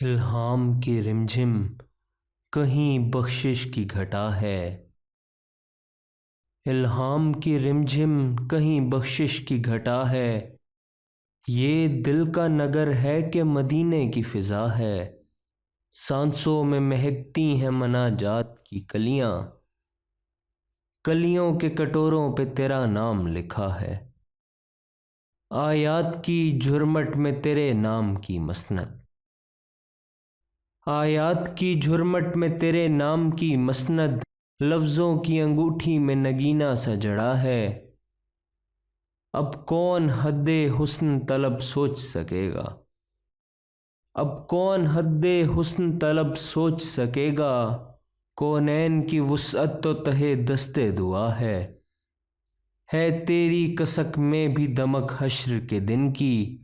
الہام کی رمجھم کہیں بخشش کی گھٹا ہے۔ الہام کی رمجھم کہیں بخشش کی گھٹا ہے۔ یہ دل کا نگر ہے کہ مدینے کی فضا ہے۔ سانسوں میں مہکتی ہیں مناجات کی کلیاں، کلیوں کے کٹوروں پہ تیرا نام لکھا ہے۔ آیات کی جھرمٹ میں تیرے نام کی مسند، آیات کی جھرمٹ میں تیرے نام کی مسند، لفظوں کی انگوٹھی میں نگینہ سا جڑا ہے۔ اب کون حد حسن طلب سوچ سکے گا، اب کون حد حسن طلب سوچ سکے گا، کونین کی وسعت تو تہے دستے دعا ہے۔ تیری کسک میں بھی دمک حشر کے دن کی،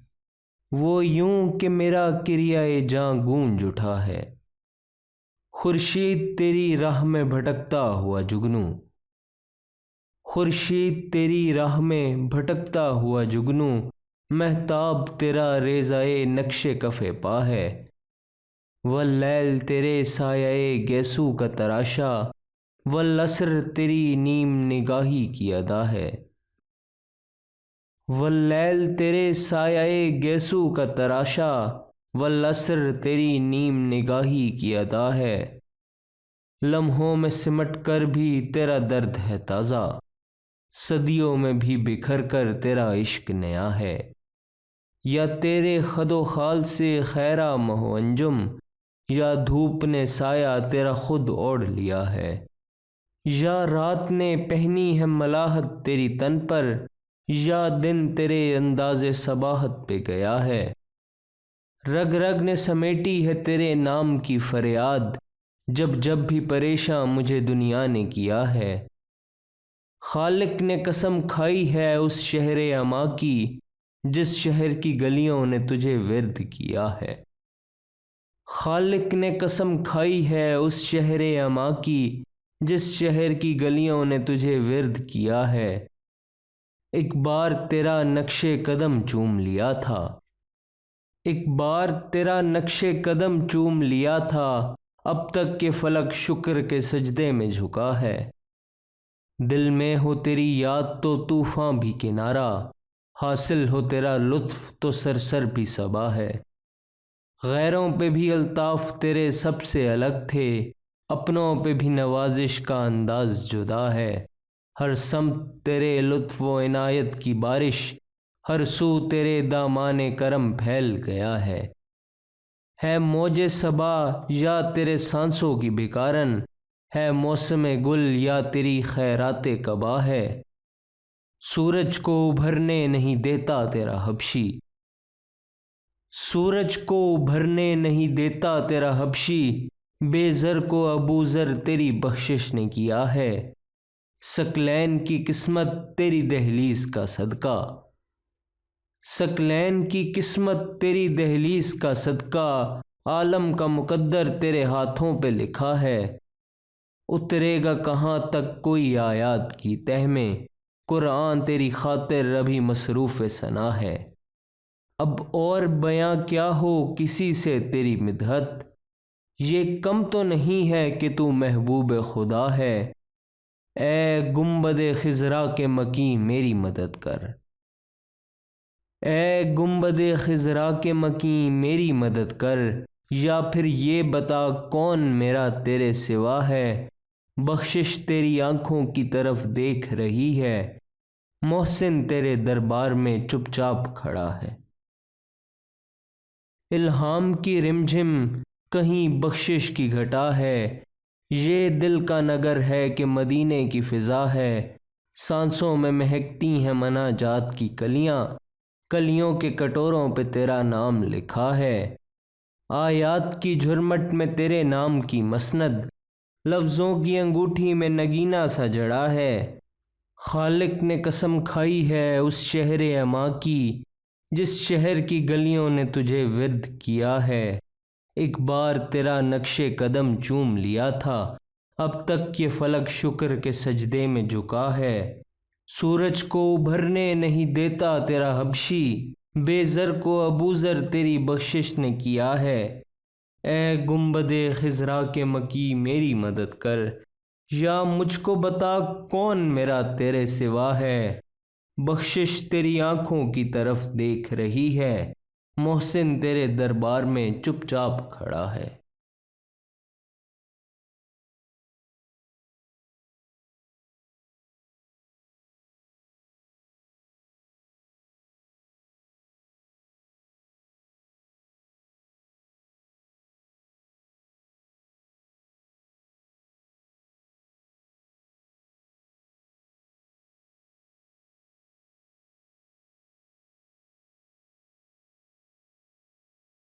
وہ یوں کہ میرا کریائے جاں گونج اٹھا ہے۔ خورشید تیری راہ میں بھٹکتا ہوا جگنو، خورشید تیری راہ میں بھٹکتا ہوا جگنو، مہتاب تیرا ریزائے نقش کف پا ہے۔ واللیل تیرے سایہ گیسو کا تراشا، والعصر تیری نیم نگاہی کی ادا ہے۔ واللیل تیرے سایہ گیسو کا تراشا، والعصر تیری نیم نگاہی کی ادا ہے۔ لمحوں میں سمٹ کر بھی تیرا درد ہے تازہ، صدیوں میں بھی بکھر کر تیرا عشق نیا ہے۔ یا تیرے خد و خال سے خیرہ مہ و انجم، یا دھوپ نے سایہ تیرا خود اوڑھ لیا ہے۔ یا رات نے پہنی ہے ملاحت تیری تن پر، یا دن تیرے انداز صباحت پہ گیا ہے۔ رگ رگ نے سمیٹی ہے تیرے نام کی فریاد، جب جب بھی پریشاں مجھے دنیا نے کیا ہے۔ خالق نے قسم کھائی ہے اس شہر اما کی، جس شہر کی گلیوں نے تجھے ورد کیا ہے۔ خالق نے قسم کھائی ہے اس شہر اما کی، جس شہر کی گلیوں نے تجھے ورد کیا ہے۔ ایک بار تیرا نقش قدم چوم لیا تھا، ایک بار تیرا نقش قدم چوم لیا تھا، اب تک کہ فلک شکر کے سجدے میں جھکا ہے۔ دل میں ہو تیری یاد تو طوفان بھی کنارہ، حاصل ہو تیرا لطف تو سرسر بھی صبا ہے۔ غیروں پہ بھی الطاف تیرے سب سے الگ تھے، اپنوں پہ بھی نوازش کا انداز جدا ہے۔ ہر سمت تیرے لطف و عنایت کی بارش، ہر سو تیرے دامان کرم پھیل گیا ہے موج صبا یا تیرے سانسوں کی بکارن، ہے موسم گل یا تیری خیرات قبا ہے۔ سورج کو ابھرنے نہیں دیتا تیرا حبشی، سورج کو ابھرنے نہیں دیتا تیرا حبشی، بے زر کو ابو ذر تیری بخشش نے کیا ہے۔ ثقلین کی قسمت تیری دہلیز کا صدقہ، ثقلین کی قسمت تیری دہلیز کا صدقہ، عالم کا مقدر تیرے ہاتھوں پہ لکھا ہے۔ اترے گا کہاں تک کوئی آیات کی تہ میں، قرآن تیری خاطر ابھی مصروف ثنا ہے۔ اب اور بیاں کیا ہو کسی سے تیری مدحت، یہ کم تو نہیں ہے کہ تو محبوب خدا ہے۔ اے گنبد خضرا کے مکیں میری مدد کر، اے گنبد خضرا کے مکیں میری مدد کر، یا پھر یہ بتا کون میرا تیرے سوا ہے۔ بخشش تیری آنکھوں کی طرف دیکھ رہی ہے، محسن تیرے دربار میں چپ چاپ کھڑا ہے۔ الہام کی رمجھم کہیں بخشش کی گھٹا ہے، یہ دل کا نگر ہے کہ مدینے کی فضا ہے۔ سانسوں میں مہکتی ہیں مناجات کی کلیاں، کلیوں کے کٹوروں پہ تیرا نام لکھا ہے۔ آیات کی جھرمٹ میں تیرے نام کی مسند، لفظوں کی انگوٹھی میں نگینہ سا جڑا ہے۔ خالق نے قسم کھائی ہے اس شہر اما کی، جس شہر کی گلیوں نے تجھے ورد کیا ہے۔ ایک بار تیرا نقش قدم چوم لیا تھا، اب تک یہ فلک شکر کے سجدے میں جھکا ہے۔ سورج کو ابھرنے نہیں دیتا تیرا حبشی، بے زر کو ابو ذر تیری بخشش نے کیا ہے۔ اے گنبد خضرا کے مکی میری مدد کر، یا مجھ کو بتا کون میرا تیرے سوا ہے۔ بخشش تیری آنکھوں کی طرف دیکھ رہی ہے، محسن تیرے دربار میں چپ چاپ کھڑا ہے۔